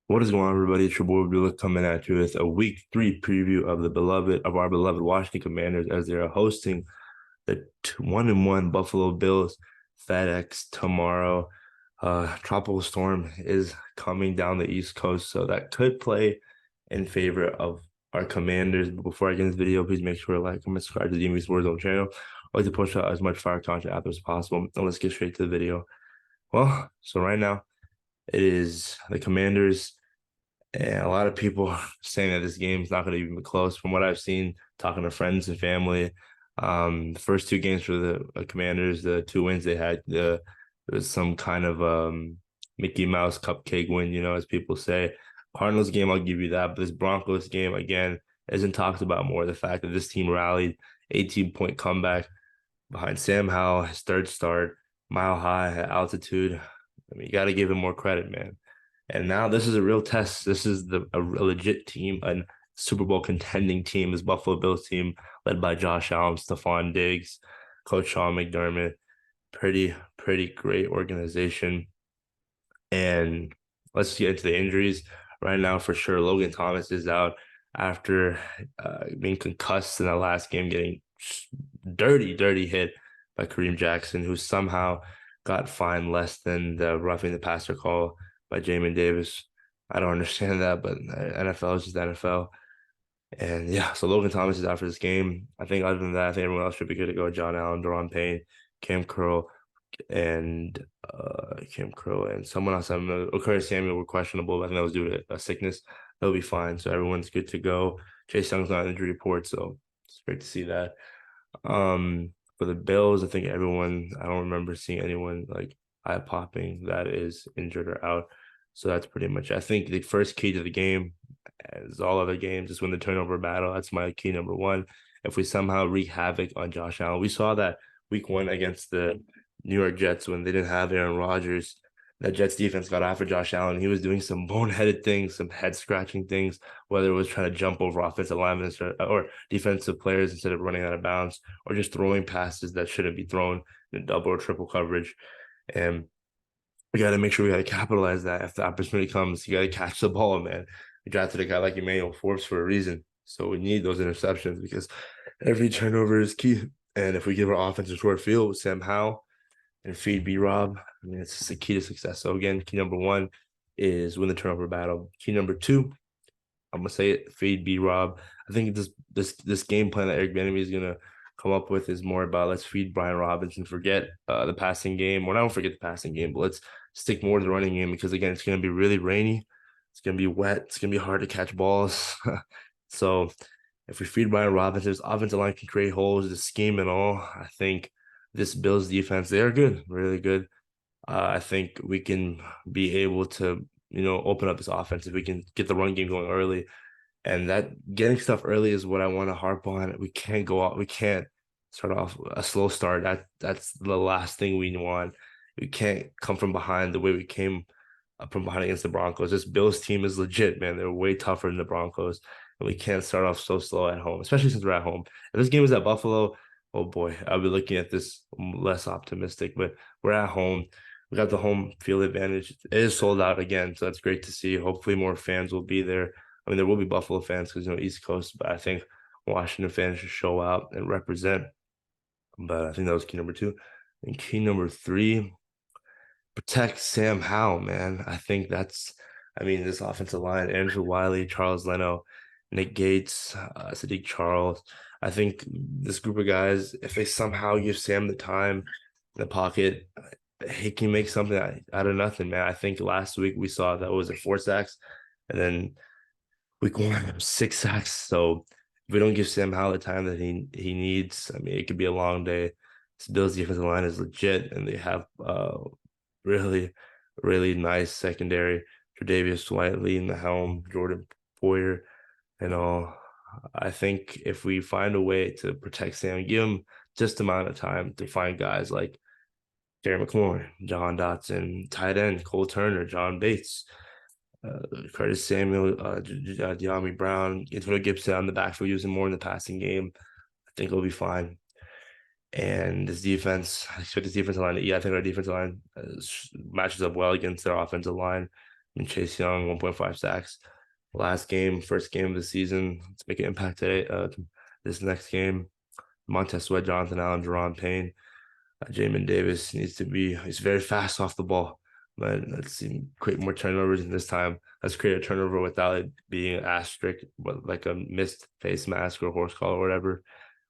What is going on, everybody? It's your boy Abdullah coming at you with a week 3 preview of our beloved Washington Commanders as they are hosting the 1-1 Buffalo Bills FedEx tomorrow. Tropical storm is coming down the East Coast, so that could play in favor of our Commanders. But before I get into this video, please make sure to like, comment, subscribe to the DMVSportsZone channel. I like to push out as much fire content out there as possible. And let's get straight to the video. Well, so right now it is the Commanders. And a lot of people are saying that this game is not going to even be close. From what I've seen, talking to friends and family, the first two games for the Commanders, the two wins they had, there was some kind of Mickey Mouse cupcake win, as people say. Cardinals game, I'll give you that. But this Broncos game, again, isn't talked about more. The fact that this team rallied 18-point comeback behind Sam Howell, his third start, mile high at altitude. I mean, you got to give him more credit, man. And now this is a real test. This is a legit team, a Super Bowl contending team. This Buffalo Bills team led by Josh Allen, Stephon Diggs, Coach Sean McDermott. Pretty great organization. And let's get into the injuries right now for sure. Logan Thomas is out after being concussed in the last game, getting dirty hit by Kareem Jackson, who somehow got fined less than the roughing the passer call by Jamin Davis. I don't understand that, but NFL is just NFL. And yeah, so Logan Thomas is out for this game. I think other than that, I think everyone else should be good to go. John Allen, Daron Payne, Cam Curl, and someone else. I don't know. Curtis Samuel were questionable. I think that was due to a sickness. They'll be fine. So everyone's good to go. Chase Young's not on injury report, so it's great to see that. For the Bills, I think I don't remember seeing anyone like eye popping that is injured or out. So that's pretty much it. I think the first key to the game, as all other games, is win the turnover battle. That's my key number one. If we somehow wreak havoc on Josh Allen, we saw that week 1 against the New York Jets when they didn't have Aaron Rodgers. That Jets defense got after Josh Allen. He was doing some boneheaded things, some head scratching things, whether it was trying to jump over offensive linemen or defensive players instead of running out of bounds, or just throwing passes that shouldn't be thrown in double or triple coverage. And we got to make sure we got to capitalize that. If the opportunity comes, you got to catch the ball, man. We drafted a guy like Emmanuel Forbes for a reason. So we need those interceptions because every turnover is key. And if we give our offense a short field with Sam Howell and feed B Rob, I mean, it's just the key to success. So again, key number one is win the turnover battle. Key number two, I'm gonna say it, feed B Rob. I think this game plan that Eric Bieniemy is gonna come up with is more about let's feed Brian Robinson, forget the passing game, or not forget the passing game, but let's stick more to the running game because again, it's gonna be really rainy, it's gonna be wet, it's gonna be hard to catch balls. So if we feed Brian Robinson's offensive line can create holes, the scheme and all, I think this Bills defense, they are good, really good. I think we can be able to, open up this offense if we can get the run game going early. And that getting stuff early is what I want to harp on. We can't go out, we can't start off a slow start. That's the last thing we want. We can't come from behind the way we came from behind against the Broncos. This Bills team is legit, man. They're way tougher than the Broncos. And we can't start off so slow at home, especially since we're at home. If this game is at Buffalo, oh boy, I'll be looking at this less optimistic. But we're at home. We got the home field advantage. It is sold out again, so that's great to see. Hopefully, more fans will be there. I mean, there will be Buffalo fans because East Coast, but I think Washington fans should show out and represent. But I think that was key number two. And key number three, protect Sam Howell, man. This offensive line, Andrew Wiley, Charles Leno, Nick Gates, Sadiq Charles. I think this group of guys, if they somehow give Sam the time in the pocket, he can make something out of nothing, man. I think last week we saw that was 4 sacks, and then week 1 6 sacks. So if we don't give Sam Howell the time that he needs, I mean, it could be a long day. This Bills defensive line is legit, and they have really nice secondary. Tre'Davious White leading the helm, Jordan Poyer, and all. I think if we find a way to protect Sam, give him just amount of time to find guys like Terry McLaurin, John Dotson, tight end, Cole Turner, John Bates, Curtis Samuel, De'Ami Brown, Antonio Gibson on the backfield, using more in the passing game. I think it'll be fine. And this defense, I expect this defensive line. Yeah, I think our defensive line matches up well against their offensive line. And Chase Young, 1.5 sacks. Last game, first game of the season. Let's make an impact today. This next game, Montez Sweat, Jonathan Allen, Jerron Payne. Jamin Davis needs to be, he's very fast off the ball. But let's see, create more turnovers. And this time, let's create a turnover without it being an asterisk, but like a missed face mask or horse collar or whatever.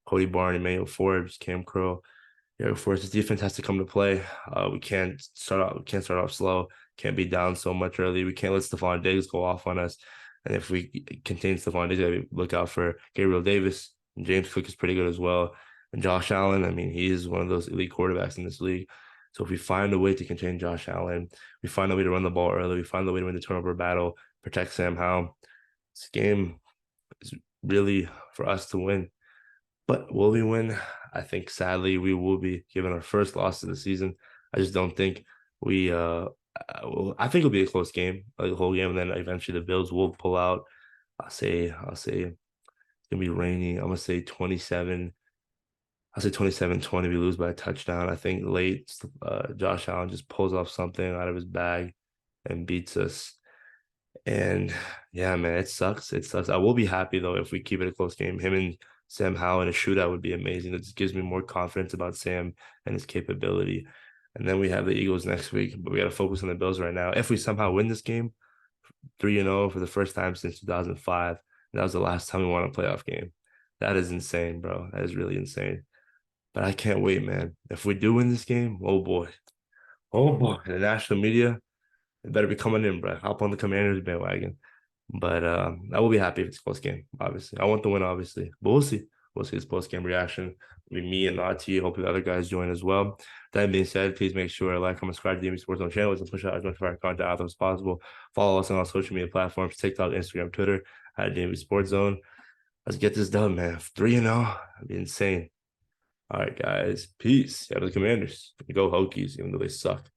Cody Barn, Emmanuel Forbes, Cam Crow. Yeah, for us, the defense has to come to play. We can't start off slow. Can't be down so much early. We can't let Stephon Diggs go off on us. And if we contain Stephon Diggs, we look out for Gabriel Davis. And James Cook is pretty good as well. And Josh Allen, I mean, he is one of those elite quarterbacks in this league. So if we find a way to contain Josh Allen, we find a way to run the ball early, we find a way to win the turnover battle, protect Sam Howell. This game is really for us to win. But will we win? I think sadly we will be given our first loss of the season. I just don't think we I think it'll be a close game, like the whole game, and then eventually the Bills will pull out. I'll say it's gonna be rainy. I'm gonna say 27. I'll say 27-20. We lose by a touchdown. I think late Josh Allen just pulls off something out of his bag and beats us. And yeah, man, it sucks. It sucks. I will be happy though if we keep it a close game. Him and Sam Howell in a shootout would be amazing. It just gives me more confidence about Sam and his capability. And then we have the Eagles next week, but we got to focus on the Bills right now. If we somehow win this game, 3-0 for the first time since 2005, that was the last time we won a playoff game. That is insane, bro. That is really insane. But I can't wait, man. If we do win this game, oh boy, the national media, it better be coming in, bro. Hop on the Commanders bandwagon. But I will be happy if it's a close game, obviously. I want the win, obviously. But we'll see. We'll see this post-game reaction. It'll be me and Nati. Hopefully the other guys join as well. That being said, please make sure to like, comment, subscribe to the DMVSportsZone channel and push out as much of our content out there as possible. Follow us on our social media platforms, TikTok, Instagram, Twitter, at DMVSportsZone. Let's get this done, man. 3-0. That'd be insane. All right, guys. Peace. Out of the Commanders. Go Hokies, even though they suck.